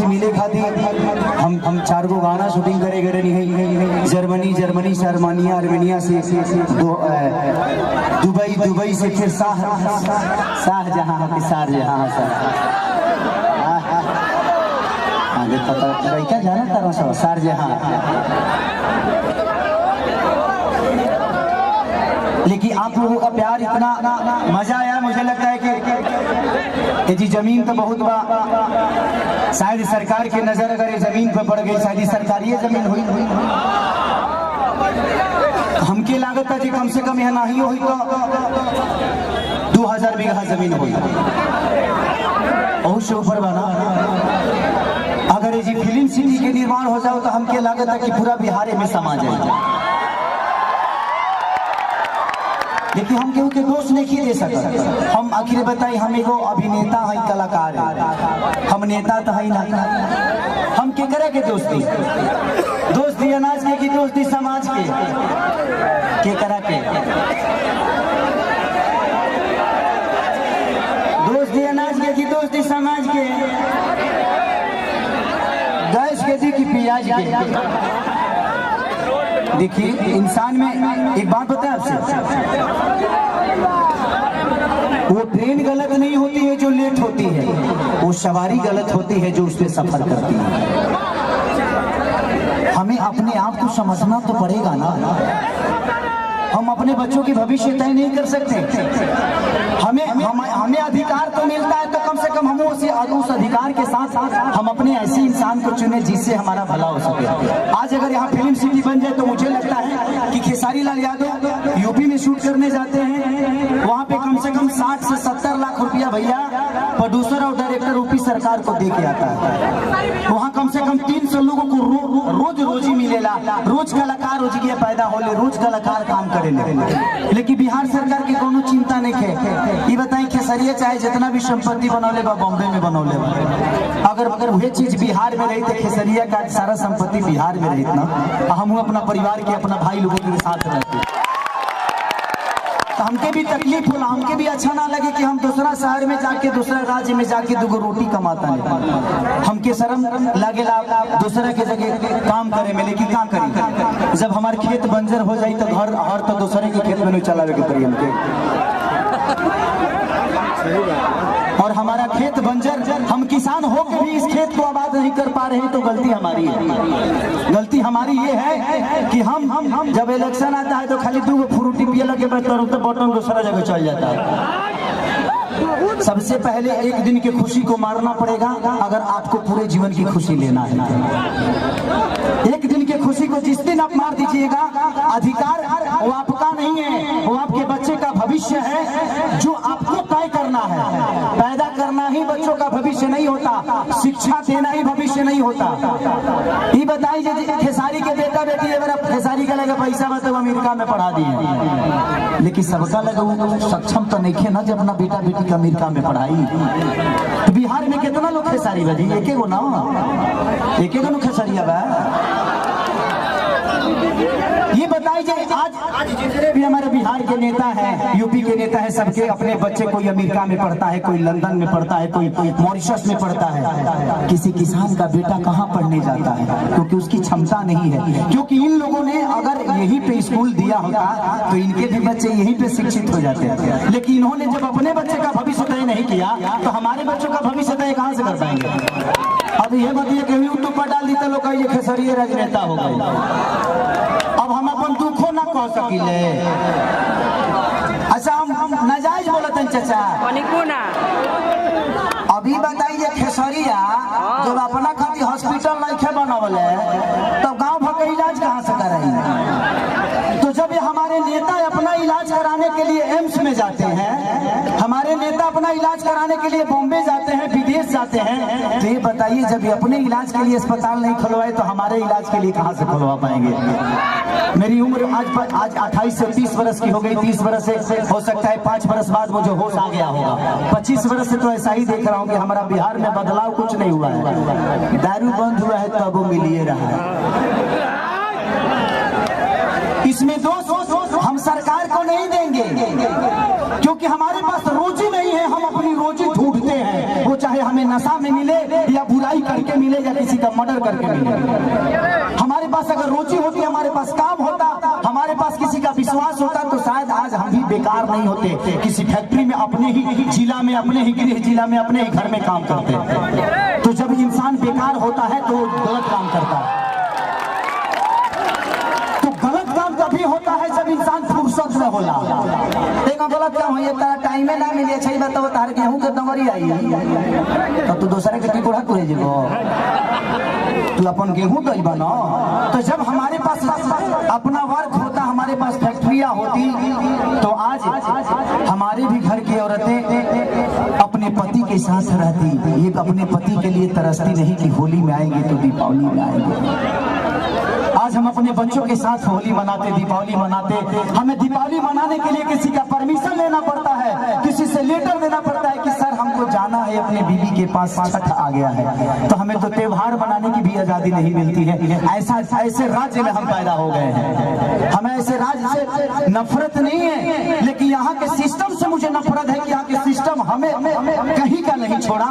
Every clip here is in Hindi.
आपसे मिले खातिर हम 4 गो गाना शूटिंग करे गए रही। जर्मनी से आर्मेनिया से दुबई से फिर शाहजहां के शारजहां क्या जाना तारा सब शारजहां। लेकिन आप लोगों का प्यार इतना मजा आया, मुझे लगता है कि जी जमीन तो बहुत बा, शायद सरकार की नजर अगर ये जमीन पर पड़ गई, शायद सरकारी जमीन हुई हमके लागत है कि कम से कम यह नहीं हुई तो 2000 बीघा जमीन हुई, बहुत से ऊपर बना। अगर ये फिल्म सिटी के निर्माण हो जाओ तो हमके लागत है कि पूरा बिहार में समा जाए। लेकिन हम केहू के दोष नहीं दे सकते। हम आखिर बताई, हम एगो अभिनेता है, कलाकार है, हम नेता तो है ना। हम के करे के दोस्ती अनाज के की दोस्ती समाज के करा के दोस्ती अनाज के की दोस्ती समाज के, गैस के दी की प्याज के। देखिए इंसान में एक बात बताए आपसे, वो ट्रेन गलत नहीं होती है जो लेट होती है, वो सवारी गलत होती है जो उसमें सफर करती है। हमें अपने आप को समझना तो पड़ेगा ना। हम अपने बच्चों की भविष्य तय नहीं कर सकते। हमें अधिकार तो मिलता है तो कम से कम हम उस अधिकार के साथ हम अपने ऐसे इंसान को चुने जिससे हमारा भला हो सके। आज अगर यहाँ फिल्म सिटी बन जाए तो मुझे लगता है कि खेसारी लाल यादव यूपी में शूट करने जाते हैं, वहाँ पे कम से कम 60 से 70 लाख रुपया भैया प्रोड्यूसर और डायरेक्टर यूपी सरकार को दे के आता है। वहाँ कम से कम 300 लोगों को रोजी मिलेला, रोज कलाकार रोजगार पैदा होले, रोज कलाकार काम करे। लेकिन बिहार सरकार की कोनो चिंता नहीं है। ये बताएं खेसरिया चाहे जितना भी संपत्ति बनौले बा बॉम्बे में बनौले बा, अगर वह चीज बिहार में रही तो खेसरिया का सारा संपत्ति बिहार में रही ना, हम अपना परिवार के अपना भाई लोगों के साथ रहते तो हमके भी तकलीफ होला, हमके भी अच्छा ना लगे कि हम दूसरा शहर में जाके दूसरा राज्य में जाके 2 रोटी कमाता है। हमके शर्म लागेला दूसरा के जगह काम करे में, लेकिन काम करी जब हमारे खेत बंजर हो जाए तो घर हर तो दूसरे के खेत में नहीं चलावे के पड़ी हमके। और हमारा खेत बंजर, हम किसान हो के भी इस खेत को आबाद नहीं कर पा रहे हैं तो गलती हमारी है। गलती हमारी ये है कि हम जब इलेक्शन आता है तो खाली 2 फ्रूटी पिए लगे तो बटन दूसरा जगह चल जाता है। सबसे पहले एक दिन की खुशी को मारना पड़ेगा अगर आपको पूरे जीवन की खुशी लेना है। एक दिन की खुशी को जिस दिन आप मार दीजिएगा, अधिकार वो आपका नहीं है, वो आपके बच्चे का भविष्य है जो आपको तय करना है। पैदा करना ही बच्चों का भविष्य नहीं होता, शिक्षा देना ही भविष्य नहीं होता। ये बताइए खेसारी के बेटा बेटी अगर आप खेसारी का लगा पैसा मतलब अमेरिका में पढ़ा दिए, लेकिन सबका लगा सक्षम तो नहीं है ना जब अपना बेटा बेटी का अमेरिका में पढ़ाई। तो बिहार में कितना लोग खेसारी बजी, एक गो ना, एक खेसारिया बा। ये बताइए आज जितने भी हमारे बिहार के नेता हैं, यूपी के नेता हैं, सबके अपने बच्चे कोई अमेरिका में पढ़ता है, कोई लंदन में पढ़ता है, कोई मॉरिशस में पढ़ता है। किसी किसान का बेटा कहाँ पढ़ने जाता है क्योंकि उसकी क्षमता नहीं है। क्योंकि इन लोगों ने अगर यहीं पे स्कूल दिया होता तो इनके भी बच्चे यहीं पे शिक्षित हो जाते हैं। लेकिन इन्होंने जब अपने बच्चे का भविष्य तय नहीं किया तो हमारे बच्चों का भविष्य तय कहाँ से कर पाएंगे। अब ये बताइए कि यूट्यूब पर डाल दी तो लोग ये खेसरिया राजनेता हो गए। अब हम अपन दुखो ना कह सकिले। अच्छा हम नाजायज बोलत हैं चाचा, अभी बताइए खेसरिया जब अपना खातिर हॉस्पिटल नहीं बनवले तब गांव भर का इलाज कहाँ से कराएंगे। तो जब ये हमारे नेता अपना इलाज कराने के लिए एम्स में जाते हैं, हमारे नेता अपना इलाज कराने के लिए बॉम्बे जाते हैं, विदेश जाते हैं, तो ये बताइए जब ये अपने इलाज के लिए अस्पताल नहीं खुलवाए तो हमारे इलाज के लिए कहाँ से खुलवा पाएंगे। मेरी उम्र आज 28 से 30 वर्ष की हो गई, 30 वर्ष से हो सकता है 5 वर्ष बाद मुझे होश आ गया होगा। 25 वर्ष से तो ऐसा ही देख रहा हूँ कि हमारा बिहार में बदलाव कुछ नहीं हुआ है। दारू बंद हुआ है तब वो मिलिए रहा है। इसमें दोष हम सरकार को नहीं देंगे क्योंकि हमारे पास रोजी नहीं है, हम अपनी रोजी ढूंढते हैं। वो चाहे हमें नशा में मिले या बुराई करके मिले, का मर्डर करके मिले। हमारे पास अगर रुचि होती, हमारे पास काम होता, हमारे पास किसी का विश्वास होता, तो शायद आज हम भी बेकार नहीं होते, किसी फैक्ट्री में अपने ही जिला में, अपने ही गृह जिला में, अपने ही घर में काम करते। तो जब इंसान बेकार होता है तो गलत काम करता है। तो गलत काम तभी होता है जब इंसान फुर्सत में होला। देखो गलत काम है, तारा टाइम ना मिले, अच्छा बताओ तार गेहूं के दंगरी आई तब तो दूसरे के टिकोड़ा तुरे जेबो, तू अपन गेहूं तो बना। तो जब हमारे पास अपना वर्क होता, हमारे पास फैक्ट्रियां होती, तो आज हमारे भी घर की औरतें अपने पति के साथ रहती। ये अपने पति के लिए तरसती नहीं कि होली में आएंगे तो दीपावली में आएंगे। आज हम अपने बच्चों के साथ होली मनाते, दीपावली मनाते। हमें दीपावली मनाने के लिए किसी का परमिशन लेना पड़ता है, किसी से लेटर देना पड़ता है कि सर हमको जाना है अपने बीवी के पास, छठ आ गया है। तो हमें तो त्योहार मनाने की भी आजादी नहीं मिलती है। ऐसे राज्य में हम पैदा हो गए हैं। हमें ऐसे राज्य से नफरत नहीं है, लेकिन यहाँ के सिस्टम से मुझे नफरत है कि यहाँ के सिस्टम हमें कहीं का नहीं छोड़ा,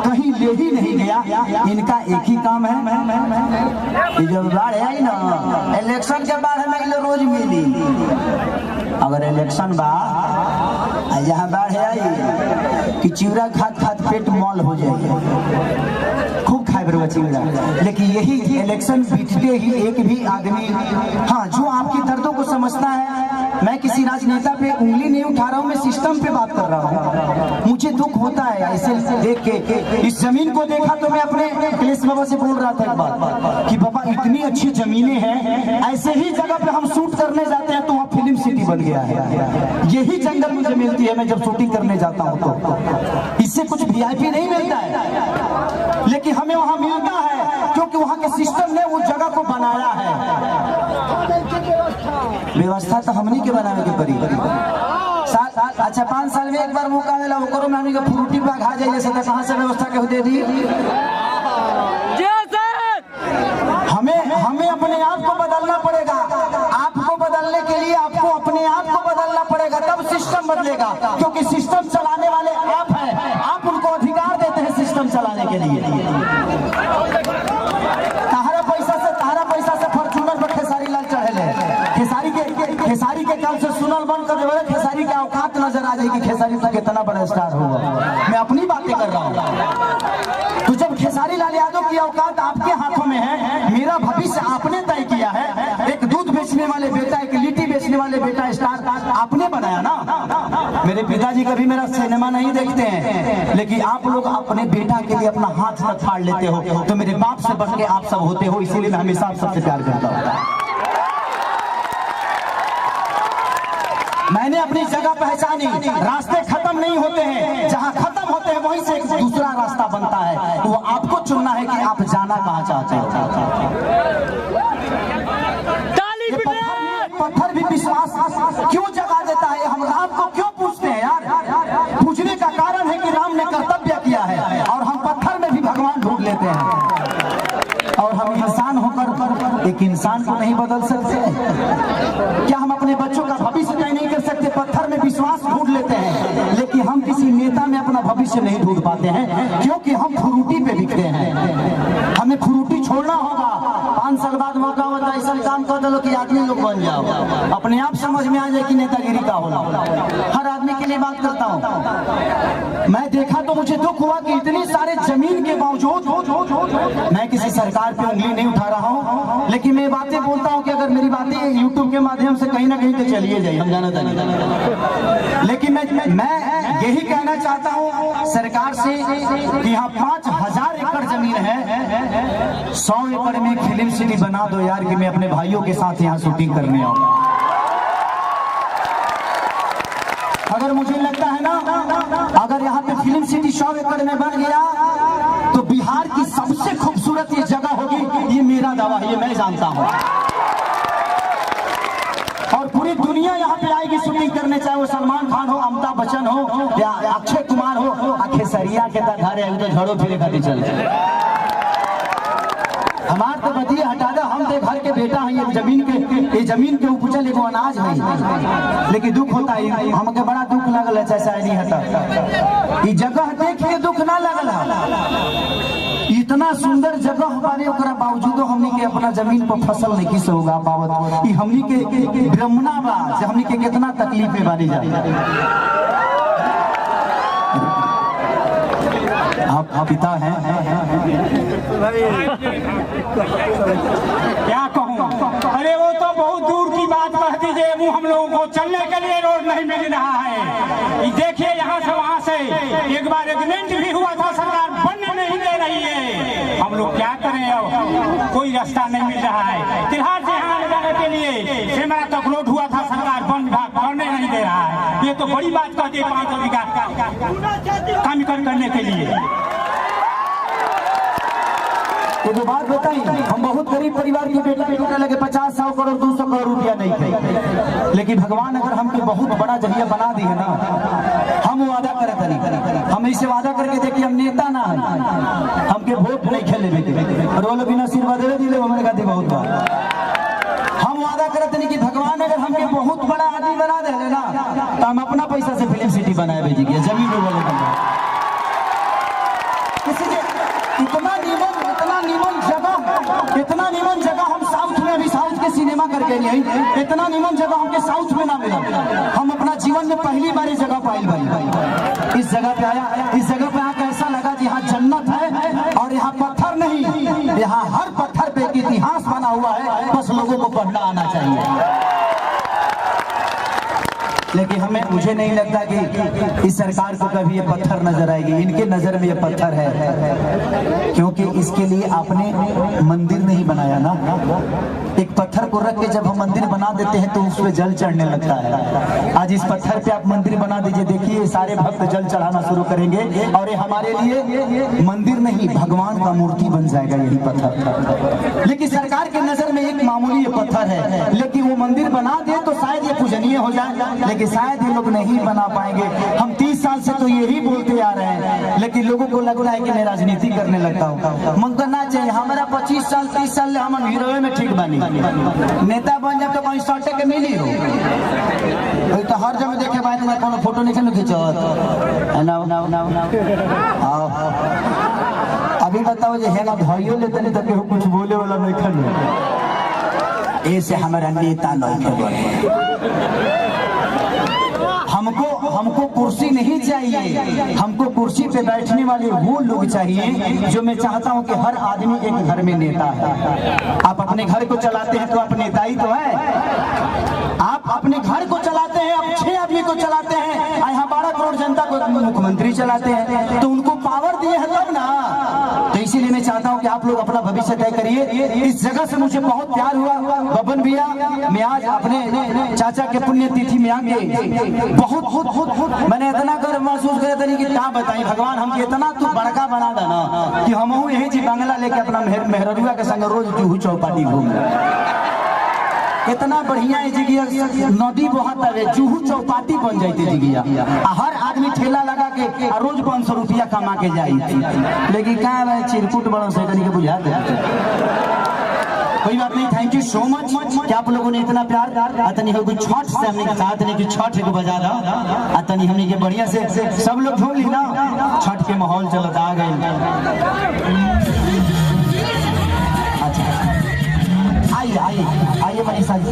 कहीं ले ही नहीं गया। इनका एक ही काम है, जब बाढ़ आई ना, इलेक्शन के बाद हमें रोज मिली। अगर इलेक्शन बा यहाँ बाढ़ आई कि चिवड़ा खात खात पेट मॉल हो जाए, खूब खाए बरुआ चिवड़ा। लेकिन यही इलेक्शन बीतते ही एक भी आदमी, हाँ, जो आपकी दर्दों को समझता है, मैं किसी राजनेता पे उंगली नहीं उठा रहा हूँ, मैं सिस्टम पे बात कर रहा हूँ। मुझे दुख होता है ऐसे देख के। इस जमीन को देखा तो मैं अपने अखिलेश बाबा से बोल रहा था एक बात कि बाबा इतनी अच्छी जमीनें हैं, ऐसे ही जगह पे हम शूट करने जाते हैं तो वहाँ फिल्म सिटी बन गया है। यही जंगल मुझे मिलती है मैं जब शूटिंग करने जाता हूँ, तो इससे कुछ वीआईपी नहीं मिलता है, लेकिन हमें वहाँ मिलता है क्योंकि वहाँ के सिस्टम ने उस जगह को बनाया है। व्यवस्था तो हमनी के बनाने के पड़ी। अच्छा 5 साल में एक बार मौका मिला, वो करो में फ्रूटी बाग आ जाइए, तो कहाँ से व्यवस्था के दे दी। हमें अपने आप को बदलना पड़ेगा। आपको बदलने के लिए आपको अपने आप को बदलना पड़ेगा, तब सिस्टम बदलेगा। क्योंकि सिस्टम चलाने वाले आप हैं, आप उनको अधिकार देते हैं सिस्टम चलाने के लिए। तारा पैसा से फॉर्च्यूनर पर खेसारी लाल चढ़े, खेसारी के काम से सुनल बंद कर देवे, खेसारी का औकात नजर आ जाएगी, खेसारी तक कितना बड़ा स्टार होगा। मैं अपनी बातें कर रहा हूँ। तो जब खेसारी लाल यादव की औकात आपके हाथों में है, मेरा भविष्य आपने तय किया है। एक दूध बेचने वाले बेटा, एक लिट्टी बेचने वाले बेटा स्टार आपने बनाया ना। मेरे पिताजी कभी मेरा सिनेमा नहीं देखते हैं, लेकिन आप लोग अपने बेटा के लिए अपना हाथ तक फाड़ लेते हो। तो मेरे बाप से बढ़ के आप सब होते हो, इसीलिए मैं हमेशा आप सबसे प्यार करता हूँ। मैंने अपनी जगह पहचानी। रास्ते खत्म नहीं होते हैं, जहाँ खत्म होते हैं वहीं से एक दूसरा रास्ता बनता है। वो आपको चुनना है कि आप जाना कहाँ चाहते हो। पत्थर भी विश्वास क्यों जगा देता है? हम राम को क्यों पूछते हैं यार? पूछने का कारण है कि राम ने कर्तव्य किया है, और हम पत्थर में भी भगवान ढूंढ लेते हैं। और हम इंसान होकर एक इंसान को नहीं बदल सकते? क्या हम अपने बच्चों का भविष्य तय नहीं कर सकते? पत्थर में विश्वास ढूंढ लेते हैं, लेकिन हम किसी नेता में अपना भविष्य नहीं ढूंढ पाते हैं, क्योंकि हम फ्रूटी पे बिकते हैं। हमें फ्रूटी छोड़ना होगा। 5 साल बाद मौका होता है, ऐसा काम कर दो कि आदमी लोग बन जाओ, अपने आप समझ में आ जाए कि नेतागिरी का होला। हर आदमी के लिए बात करता हूँ। मैं देखा तो मुझे दुख हुआ कि इतनी सारे जमीन के बावजूद, मैं किसी सरकार पे उंगली नहीं उठा रहा हूँ, लेकिन मैं बातें बोलता हूँ कि अगर मेरी बातें यूट्यूब के माध्यम से कहीं ना कहीं तो चलिए जाए, हम जाना था। लेकिन मैं यही कहना चाहता हूँ सरकार से कि यहाँ 5000 एकड़ जमीन है, 100 एकड़ में फिल्म सिटी बना दो यार, कि मैं अपने भाइयों के साथ यहाँ शूटिंग करने आऊँ। अगर मुझे लगता है ना, अगर यहाँ पे फिल्म सिटी 100 एकड़ में बन गया तो बिहार की सबसे खूबसूरत ये जगह होगी, ये मेरा दावा है, ये मैं जानता हूँ। और पूरी दुनिया यहाँ पे आएगी शूटिंग करने, चाहे वो सलमान खान हो, अमिताभ बच्चन हो, या अक्षय कुमार हो। खेसरिया के घर तो झड़ो फिरे खाती चल हमार तो बतिया हटा दे, हम दे घर के बेटा है, ये जमीन के उपजल एगो अनाज है। लेकिन दुख होता है, हमके बड़ा दुख लगल है, चाहे नहीं हटा। ये जगह देख के दुख ना लगल है, इतना इतना सुंदर जगह बारे ओकरा बावजूदो हमनी के अपना जमीन पर फसल नहीं किस होगा पावत। ई हमनी के ब्रह्मणा बा जे हमनी के कितना तकलीफ में बानी जा। आप पिता हैं क्या कहूँ। अरे वो तो बहुत दूर की बात कह दीजिए, वो हम लोगों को चलने के लिए रोड नहीं मिल रहा है। देखिए यहाँ से वहाँ से एक बार एग्रीमेंट भी हुआ था, सरकार बनने नहीं दे रही है। हम लोग क्या करें, अब कोई रास्ता नहीं मिल रहा है। तिल्हार से यहाँ जाने के लिए सेमरा तक रोड हुआ था, सरकार वन विभाग बनने नहीं दे रहा है। ये तो बड़ी बात कह दी 5 बीघा काम करने के लिए। तो जो बात बताई, हम बहुत गरीब परिवार के बेटा बेटा लगे 50-100 करोड़ 200 करोड़ रुपया नहीं थे, लेकिन भगवान अगर हमके बहुत बड़ा जरिया बना दी है ना, हम वादा करे नहीं। हम ऐसे वादा करके देखिए हम नेता ना है, हमके वोट नहीं खेले लेके और वो लोग बिना आशीर्वाद दे दिले हमारे खातिर बहुत बात। हम वादा करते नहीं कि भगवान अगर हमके बहुत बड़ा आदमी बना दे ना, तो हम अपना पैसा से फिल्म सिटी बनाए भेजिए जमीन वाले इतना नीमन जगह हम साउथ में अभी साउथ के सिनेमा करके नहीं, इतना नीमन जगह हमके साउथ में ना मिला। हम अपना जीवन में पहली बार इस जगह पाइल भाई, इस जगह पे आया, इस जगह पे आकर ऐसा लगा कि यहाँ जन्नत है और यहाँ पत्थर नहीं, यहाँ हर पत्थर पे एक इतिहास बना हुआ है, बस लोगों को पढ़ना आना चाहिए। लेकिन मुझे नहीं लगता कि इस सरकार को कभी ये पत्थर नजर आएगी। इनके नजर में ये पत्थर है, क्योंकि इसके लिए आपने मंदिर नहीं बनाया ना। एक पत्थर को रख के जब हम मंदिर बना देते हैं तो उसमें जल चढ़ने लगता है। आज इस पत्थर पे आप मंदिर बना दीजिए, देखिए सारे भक्त जल चढ़ाना शुरू करेंगे और ये हमारे लिए मंदिर नहीं भगवान का मूर्ति बन जाएगा यही पत्थर। लेकिन सरकार के नजर में एक मामूली ये पत्थर है, लेकिन वो मंदिर बना दे तो शायद ये पूजनीय हो जाए, लेकिन शायद ये लोग नहीं बना पाएंगे। हम 30 साल से तो यही बोलते आ रहे हैं, लेकिन लोगों को लग रहा है कि मैं राजनीति करने लगता हूँ। मन करना चाहिए हमारा 25 साल 30 साल हम हीरो में ठीक बनी, नेता बन जाए तो कहीं सटे के मिली हो तो हर जगह देखे बात कोनो फोटो नहीं खींचत। अभी बताओ जे है ना भाइयों लेते नहीं तो केहू कुछ बोले वाला नहीं खन, ऐसे हमारा नेता नहीं बने। हमको कुर्सी नहीं चाहिए, हमको कुर्सी पे बैठने वाले वो लोग चाहिए जो मैं चाहता हूं कि हर आदमी एक घर में नेता है। आप अपने घर को चलाते हैं तो आप नेता ही तो है। आप अपने घर को चलाते हैं, आप 6 आदमी को चलाते हैं, यहाँ 12 करोड़ जनता को मुख्यमंत्री चलाते हैं, तो उनको पावर दिए है तब ना। तो इसीलिए मैं चाहता हूं कि आप लोग अपना भविष्य तय करिए। इस जगह से मुझे बहुत प्यार हुआ बबन भैया, मैं आज अपने चाचा के पुण्यतिथि में आके बहुत मैंने इतना गर्व महसूस किया था कि क्या बताई। भगवान हमके इतना तो बड़का बना देना कि हम यही जी बंगला लेके अपना मेहरुआ के संग रोज जूहू चौपाटी घूम, इतना बढ़िया है जिगिया नदी बहत है, जूहू चौपाटी बन जाती जिगिया, हर आदमी ठेला लगा के रोज 500 रुपया कमा के जाती। लेकिन क्या चिरकुट बड़ा से के बुझा दे। कोई बात नहीं, थैंक यू सो मच कि आप लोगों ने इतना प्यार अतनी हो छठ से हमने साथ नहीं कि छठ को बजा रहा अतनी हमने के बढ़िया से सब लोग झूम ली ना, छठ के माहौल चलता आ गए। अच्छा आइए आइए आइए मनीषा जी।